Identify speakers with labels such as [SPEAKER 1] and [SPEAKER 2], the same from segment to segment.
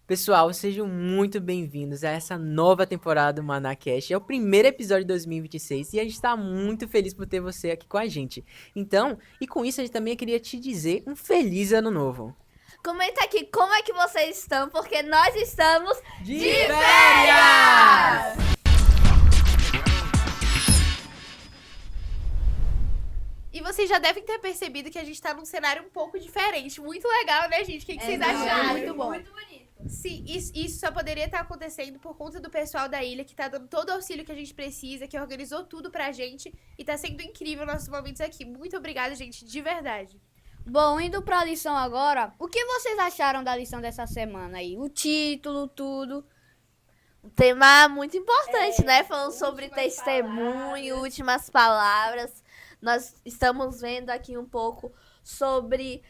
[SPEAKER 1] Pessoal, sejam muito bem-vindos a essa nova temporada do ManaCast. É o primeiro episódio de 2026 e a gente está muito feliz por ter você aqui com a gente. Então, e com isso, a gente também queria te dizer um feliz ano novo.
[SPEAKER 2] Comenta aqui como é que vocês estão, porque nós estamos
[SPEAKER 1] De
[SPEAKER 2] férias!
[SPEAKER 3] E vocês já devem ter percebido que a gente tá num cenário um pouco diferente. Muito legal, né, gente? O que vocês acharam?
[SPEAKER 2] Muito bom.
[SPEAKER 3] Muito bonito. Sim, isso só poderia estar acontecendo por conta do pessoal da ilha, que tá dando todo o auxílio que a gente precisa, que organizou tudo pra gente. E tá sendo incrível nossos momentos aqui. Muito obrigada, gente, de verdade.
[SPEAKER 4] Bom, indo pra lição agora, o que vocês acharam da lição dessa semana aí? O título, tudo.
[SPEAKER 2] Um tema muito importante, né? Falando sobre testemunho, últimas palavras. Nós estamos vendo aqui um pouco sobre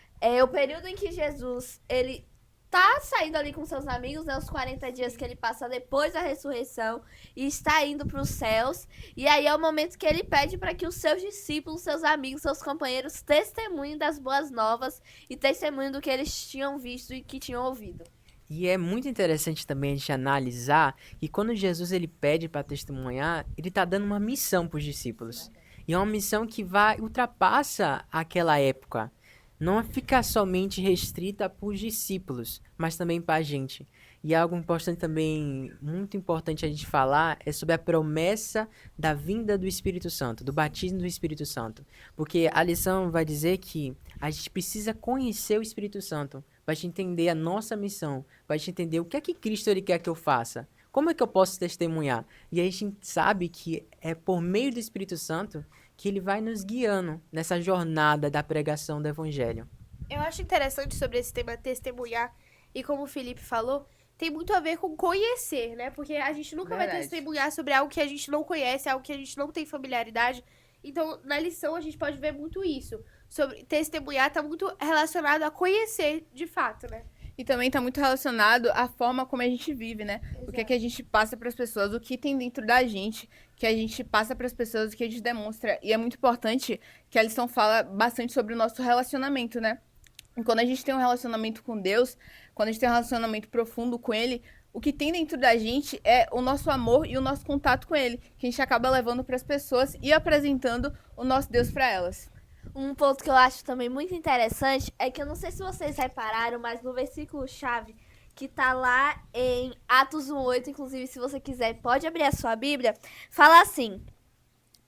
[SPEAKER 2] o período em que Jesus, ele tá saindo ali com seus amigos, né? Os 40 dias que ele passa depois da ressurreição e está indo para os céus. E aí é o momento que ele pede para que os seus discípulos, seus amigos, seus companheiros testemunhem das boas novas e testemunhem do que eles tinham visto e que tinham ouvido.
[SPEAKER 1] E é muito interessante também a gente analisar que quando Jesus ele pede para testemunhar, ele está dando uma missão para os discípulos. E é uma missão que ultrapassa aquela época. Não fica somente restrita para os discípulos, mas também para a gente. E algo importante também, muito importante a gente falar, é sobre a promessa da vinda do Espírito Santo, do batismo do Espírito Santo. Porque a lição vai dizer que a gente precisa conhecer o Espírito Santo, para a gente entender a nossa missão, para a gente entender o que é que Cristo ele quer que eu faça. Como é que eu posso testemunhar? E a gente sabe que é por meio do Espírito Santo que ele vai nos guiando nessa jornada da pregação do Evangelho.
[SPEAKER 3] Eu acho interessante sobre esse tema testemunhar, e como o Felipe falou, tem muito a ver com conhecer, né? Porque a gente nunca vai testemunhar sobre algo que a gente não conhece, algo que a gente não tem familiaridade. Então, na lição, a gente pode ver muito isso. Sobre testemunhar tá muito relacionado a conhecer de fato, né?
[SPEAKER 5] E também tá muito relacionado à forma como a gente vive, né? O que é que a gente passa para as pessoas, o que tem dentro da gente, que a gente passa para as pessoas, o que a gente demonstra. E é muito importante que a lição fala bastante sobre o nosso relacionamento, né? E quando a gente tem um relacionamento com Deus, quando a gente tem um relacionamento profundo com Ele, o que tem dentro da gente é o nosso amor e o nosso contato com Ele, que a gente acaba levando para as pessoas e apresentando o nosso Deus para elas.
[SPEAKER 2] Um ponto que eu acho também muito interessante é que eu não sei se vocês repararam, mas no versículo-chave que tá lá em Atos 1:8, inclusive se você quiser pode abrir a sua Bíblia, fala assim: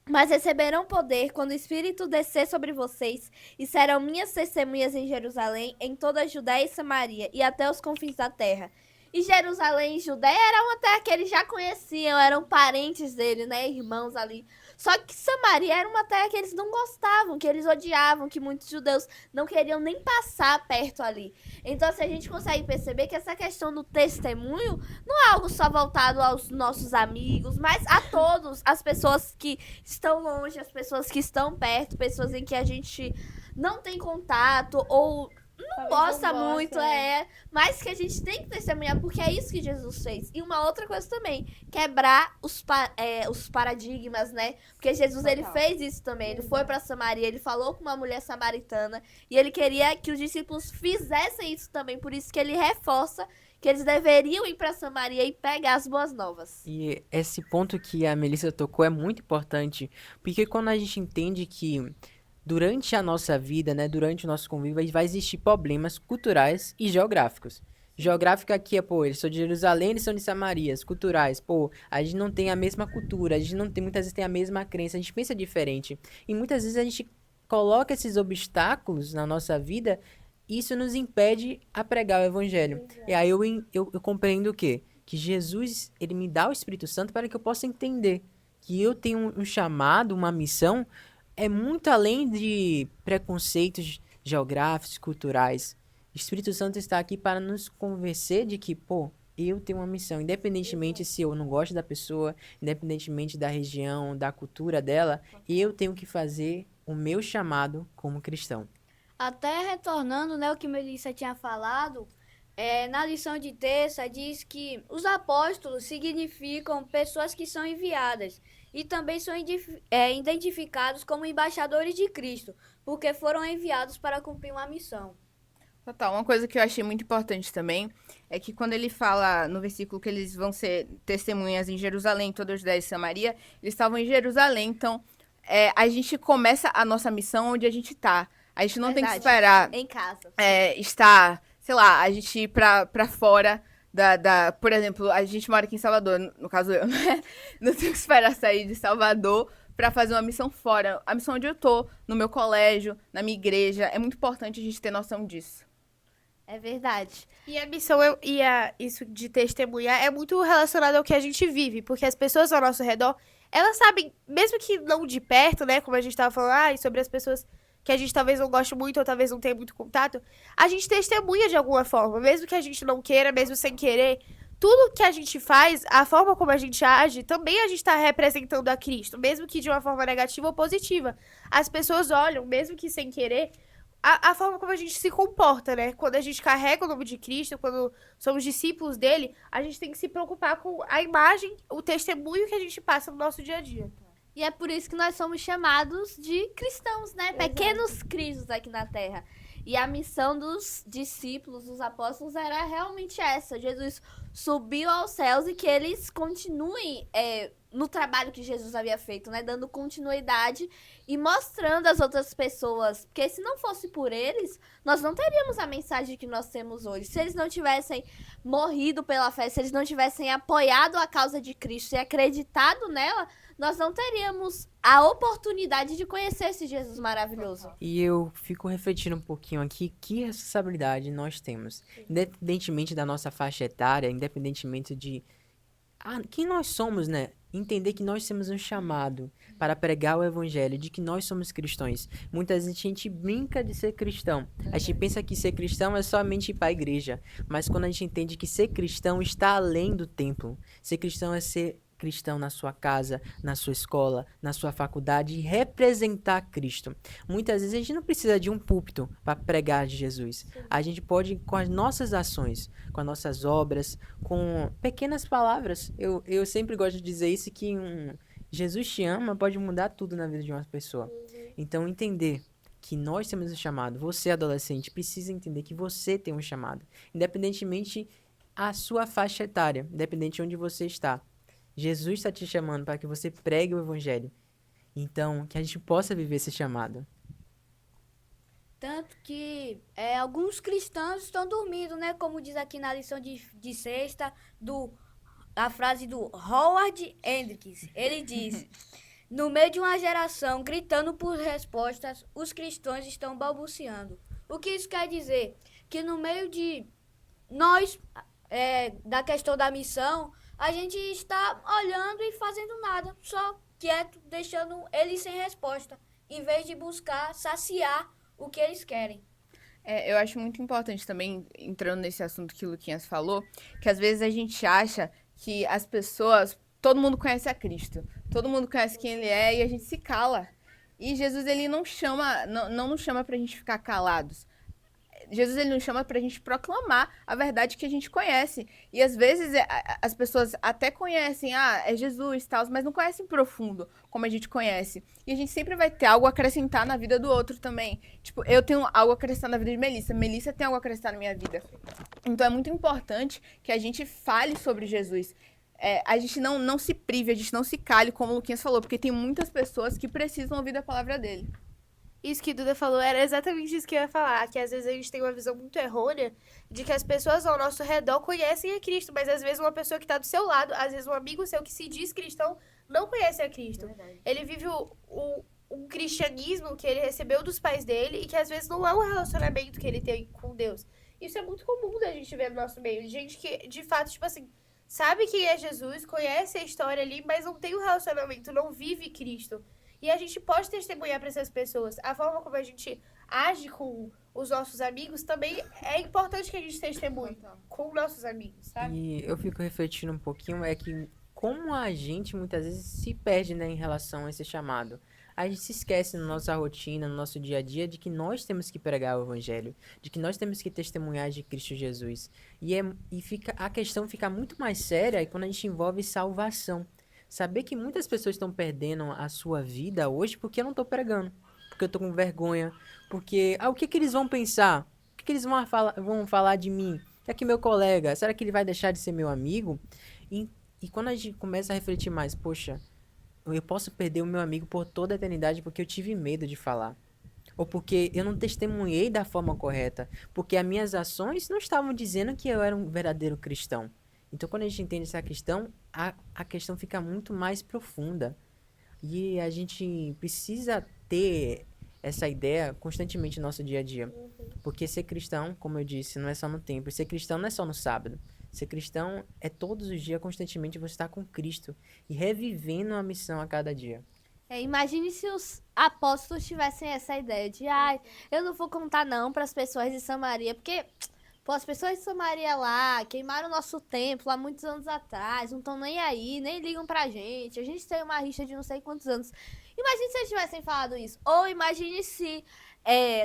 [SPEAKER 2] mas receberão poder quando o Espírito descer sobre vocês e serão minhas testemunhas em Jerusalém, em toda a Judéia e Samaria e até os confins da terra. E Jerusalém e Judéia era uma terra que eles já conheciam, eram parentes dele, né, irmãos ali. Só que Samaria era uma terra que eles não gostavam, que eles odiavam, que muitos judeus não queriam nem passar perto ali. Então, se a gente consegue perceber que essa questão do testemunho não é algo só voltado aos nossos amigos, mas a todos, as pessoas que estão longe, as pessoas que estão perto, pessoas em que a gente não tem contato ou não gosta muito, mas que a gente tem que testemunhar, porque é isso que Jesus fez. E uma outra coisa também, quebrar os paradigmas, né? Porque Jesus, ele fez isso também. Ele foi pra Samaria, ele falou com uma mulher samaritana, e ele queria que os discípulos fizessem isso também. Por isso que ele reforça que eles deveriam ir pra Samaria e pegar as boas novas.
[SPEAKER 1] E esse ponto que a Melissa tocou é muito importante, porque quando a gente entende que durante a nossa vida, né, durante o nosso convívio, vai existir problemas culturais e geográficos. Geográfico aqui é, pô, eles são de Jerusalém, eles são de Samarias. Culturais, pô, a gente não tem a mesma cultura, a gente não tem, muitas vezes tem a mesma crença, a gente pensa diferente. E muitas vezes a gente coloca esses obstáculos na nossa vida e isso nos impede a pregar o evangelho. E aí eu compreendo o quê? Que Jesus, ele me dá o Espírito Santo para que eu possa entender que eu tenho um chamado, uma missão, é muito além de preconceitos geográficos, culturais. O Espírito Santo está aqui para nos convencer de que, pô, eu tenho uma missão, independentemente se eu não gosto da pessoa, independentemente da região, da cultura dela, eu tenho que fazer o meu chamado como cristão.
[SPEAKER 4] Até retornando, né, o que Melissa tinha falado, na lição de terça diz que os apóstolos significam pessoas que são enviadas e também são identificados como embaixadores de Cristo, porque foram enviados para cumprir uma missão.
[SPEAKER 5] Total, uma coisa que eu achei muito importante também é que quando ele fala no versículo que eles vão ser testemunhas em Jerusalém, toda a Judéia e Samaria, eles estavam em Jerusalém, então a gente começa a nossa missão onde a gente tá. A gente não tem que
[SPEAKER 2] Verdade.
[SPEAKER 5] esperar
[SPEAKER 2] Em casa.
[SPEAKER 5] estar, sei lá, a gente ir pra fora por exemplo, a gente mora aqui em Salvador, no caso eu, né? Não tenho que esperar sair de Salvador pra fazer uma missão fora. A missão onde eu tô, no meu colégio, na minha igreja, é muito importante a gente ter noção disso.
[SPEAKER 2] É verdade.
[SPEAKER 3] E a missão isso de testemunhar é muito relacionado ao que a gente vive, porque as pessoas ao nosso redor, elas sabem, mesmo que não de perto, né, como a gente tava falando, e sobre as pessoas que a gente talvez não goste muito ou talvez não tenha muito contato, a gente testemunha de alguma forma, mesmo que a gente não queira, mesmo sem querer. Tudo que a gente faz, a forma como a gente age, também a gente está representando a Cristo, mesmo que de uma forma negativa ou positiva. As pessoas olham, mesmo que sem querer, a forma como a gente se comporta, né? Quando a gente carrega o nome de Cristo, quando somos discípulos dele, a gente tem que se preocupar com a imagem, o testemunho que a gente passa no nosso dia a dia.
[SPEAKER 2] E é por isso que nós somos chamados de cristãos, né?
[SPEAKER 3] Exato.
[SPEAKER 2] Pequenos cristos aqui na Terra. E a missão dos discípulos, dos apóstolos, era realmente essa. Jesus subiu aos céus e que eles continuem no trabalho que Jesus havia feito, né? Dando continuidade e mostrando às outras pessoas. Porque se não fosse por eles, nós não teríamos a mensagem que nós temos hoje. Se eles não tivessem morrido pela fé, se eles não tivessem apoiado a causa de Cristo e acreditado nela, nós não teríamos a oportunidade de conhecer esse Jesus maravilhoso.
[SPEAKER 1] E eu fico refletindo um pouquinho aqui que responsabilidade nós temos. Independentemente da nossa faixa etária, independentemente de quem nós somos, né? Entender que nós temos um chamado para pregar o evangelho, de que nós somos cristãos. Muitas vezes a gente brinca de ser cristão. A gente pensa que ser cristão é somente ir para a igreja. Mas quando a gente entende que ser cristão está além do templo. Ser cristão é ser cristão na sua casa, na sua escola, na sua faculdade e representar Cristo. Muitas vezes a gente não precisa de um púlpito para pregar de Jesus. A gente pode, com as nossas ações, com as nossas obras, com pequenas palavras. Eu sempre gosto de dizer isso, que Jesus te ama pode mudar tudo na vida de uma pessoa. Então, entender que nós temos um chamado. Você, adolescente, precisa entender que você tem um chamado. Independentemente a sua faixa etária, independente de onde você está. Jesus está te chamando para que você pregue o evangelho. Então, que a gente possa viver esse chamado.
[SPEAKER 4] Tanto que alguns cristãos estão dormindo, né? Como diz aqui na lição de sexta, a frase do Howard Hendricks. Ele diz: no meio de uma geração gritando por respostas, os cristãos estão balbuciando. O que isso quer dizer? Que no meio de nós, da questão da missão, a gente está olhando e fazendo nada, só quieto, deixando eles sem resposta, em vez de buscar saciar o que eles querem.
[SPEAKER 5] Eu acho muito importante também, entrando nesse assunto que o Luquinhas falou, que às vezes a gente acha que as pessoas, todo mundo conhece a Cristo, todo mundo conhece quem ele é e a gente se cala. E Jesus, ele não nos chama pra gente ficar calados. Jesus, ele nos chama pra gente proclamar a verdade que a gente conhece. E às vezes as pessoas até conhecem, é Jesus e tal, mas não conhecem profundo como a gente conhece. E a gente sempre vai ter algo a acrescentar na vida do outro também. Tipo, eu tenho algo a acrescentar na vida de Melissa, Melissa tem algo a acrescentar na minha vida. Então é muito importante que a gente fale sobre Jesus. A gente não se prive, a gente não se cale, como o Luquinhas falou, porque tem muitas pessoas que precisam ouvir a palavra dele.
[SPEAKER 3] Isso que Duda falou era exatamente isso que eu ia falar, que às vezes a gente tem uma visão muito errônea de que as pessoas ao nosso redor conhecem a Cristo, mas às vezes uma pessoa que está do seu lado, às vezes um amigo seu que se diz cristão, não conhece a Cristo.
[SPEAKER 2] Verdade.
[SPEAKER 3] Ele vive um cristianismo que ele recebeu dos pais dele e que às vezes não é um relacionamento que ele tem com Deus. Isso é muito comum da gente ver no nosso meio, de gente que, de fato, tipo assim, sabe quem é Jesus, conhece a história ali, mas não tem um relacionamento, não vive Cristo. E a gente pode testemunhar para essas pessoas. A forma como a gente age com os nossos amigos também é importante que a gente testemunhe com nossos amigos, sabe?
[SPEAKER 1] E eu fico refletindo um pouquinho, que como a gente muitas vezes se perde, né, em relação a esse chamado. A gente se esquece na nossa rotina, no nosso dia a dia, de que nós temos que pregar o evangelho, de que nós temos que testemunhar de Cristo Jesus. A questão fica muito mais séria quando a gente envolve salvação. Saber que muitas pessoas estão perdendo a sua vida hoje porque eu não estou pregando, porque eu estou com vergonha, porque o que eles vão pensar? O que que eles vão falar de mim? O que é que meu colega? Será que ele vai deixar de ser meu amigo? E quando a gente começa a refletir mais, poxa, eu posso perder o meu amigo por toda a eternidade porque eu tive medo de falar. Ou porque eu não testemunhei da forma correta. Porque as minhas ações não estavam dizendo que eu era um verdadeiro cristão. Então, quando a gente entende essa questão, a questão fica muito mais profunda. E a gente precisa ter essa ideia constantemente no nosso dia a dia. Porque ser cristão, como eu disse, não é só no templo. Ser cristão não é só no sábado. Ser cristão é todos os dias, constantemente, você estar com Cristo. E revivendo a missão a cada dia.
[SPEAKER 2] Imagine se os apóstolos tivessem essa ideia de, eu não vou contar não para as pessoas de Samaria, porque, pô, as pessoas de Samaria lá queimaram o nosso templo há muitos anos atrás, não estão nem aí, nem ligam pra gente, a gente tem uma rixa de não sei quantos anos. Imagine se eles tivessem falado isso, ou imagine se,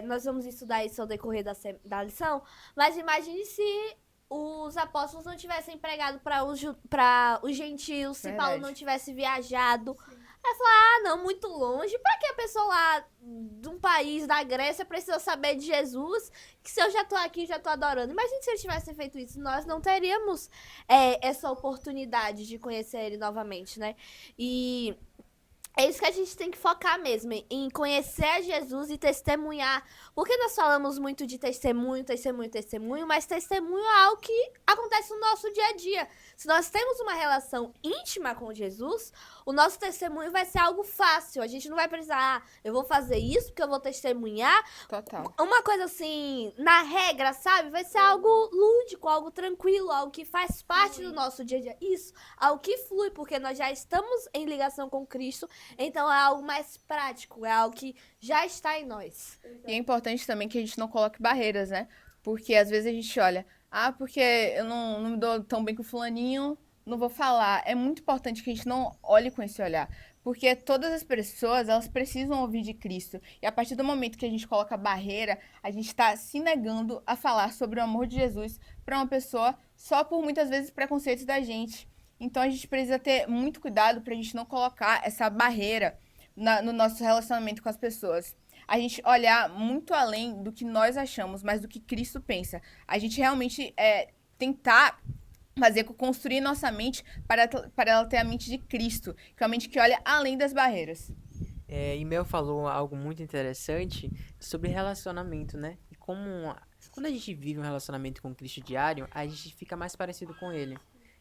[SPEAKER 2] nós vamos estudar isso ao decorrer da lição, mas imagine se os apóstolos não tivessem pregado para os gentios, se Paulo não tivesse viajado. Aí falar, não, muito longe. Pra que a pessoa lá de um país da Grécia precisa saber de Jesus? Que se eu já tô aqui, já tô adorando. Imagina se ele tivesse feito isso, nós não teríamos essa oportunidade de conhecer ele novamente, né? E é isso que a gente tem que focar mesmo, em conhecer a Jesus e testemunhar. Porque nós falamos muito de testemunho, mas testemunho é algo que acontece no nosso dia a dia. Se nós temos uma relação íntima com Jesus, o nosso testemunho vai ser algo fácil. A gente não vai precisar, eu vou fazer isso porque eu vou testemunhar.
[SPEAKER 5] Total.
[SPEAKER 2] Uma coisa assim, na regra, sabe? Vai ser algo lúdico, algo tranquilo, algo que faz parte do nosso dia a dia. Isso, algo que flui, porque nós já estamos em ligação com Cristo. Então é algo mais prático, é algo que já está em nós.
[SPEAKER 5] E é importante também que a gente não coloque barreiras, né? Porque às vezes a gente olha, porque eu não me dou tão bem com o fulaninho, não vou falar. É muito importante que a gente não olhe com esse olhar. Porque todas as pessoas, elas precisam ouvir de Cristo. E a partir do momento que a gente coloca barreira, a gente está se negando a falar sobre o amor de Jesus para uma pessoa só por muitas vezes preconceitos da gente. Então a gente precisa ter muito cuidado para a gente não colocar essa barreira no nosso relacionamento com as pessoas. A gente olhar muito além do que nós achamos, mas do que Cristo pensa. A gente realmente tentar construir nossa mente para ela ter a mente de Cristo, que é uma mente que olha além das barreiras.
[SPEAKER 1] E Mel falou algo muito interessante sobre relacionamento, né? E quando a gente vive um relacionamento com Cristo diário, a gente fica mais parecido com Ele.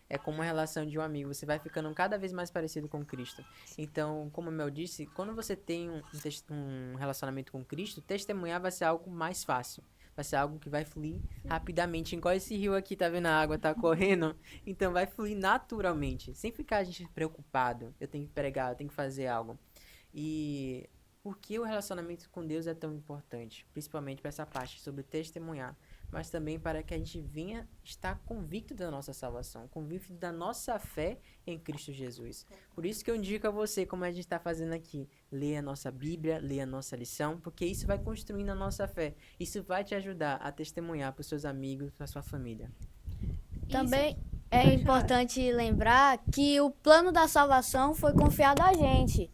[SPEAKER 1] É como uma relação de um amigo, você vai ficando cada vez mais parecido com Cristo. Então, como a Mel disse, quando você tem um relacionamento com Cristo, testemunhar vai ser algo mais fácil. Vai ser algo que vai fluir rapidamente. Igual esse rio aqui, tá vendo? A água tá correndo. Então vai fluir naturalmente. Sem ficar a gente preocupado. Eu tenho que pregar, eu tenho que fazer algo. E por que o relacionamento com Deus é tão importante? Principalmente para essa parte sobre testemunhar. Mas também para que a gente venha estar convicto da nossa salvação. Convicto da nossa fé em Cristo Jesus. Por isso que eu indico a você, como a gente está fazendo aqui, leia a nossa Bíblia, leia a nossa lição, porque isso vai construindo a nossa fé. Isso vai te ajudar a testemunhar para os seus amigos, para a sua família.
[SPEAKER 4] Também é importante lembrar que o plano da salvação foi confiado a gente.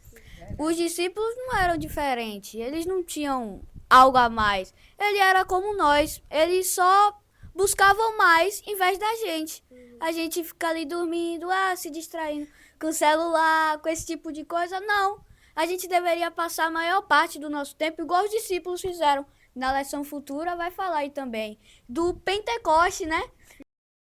[SPEAKER 4] Os discípulos não eram diferentes, eles não tinham algo a mais. Ele era como nós, eles só buscavam mais em vez da gente. A gente fica ali dormindo, se distraindo com o celular, com esse tipo de coisa. Não, a gente deveria passar a maior parte do nosso tempo igual os discípulos fizeram. Na lição futura vai falar aí também do Pentecoste, né?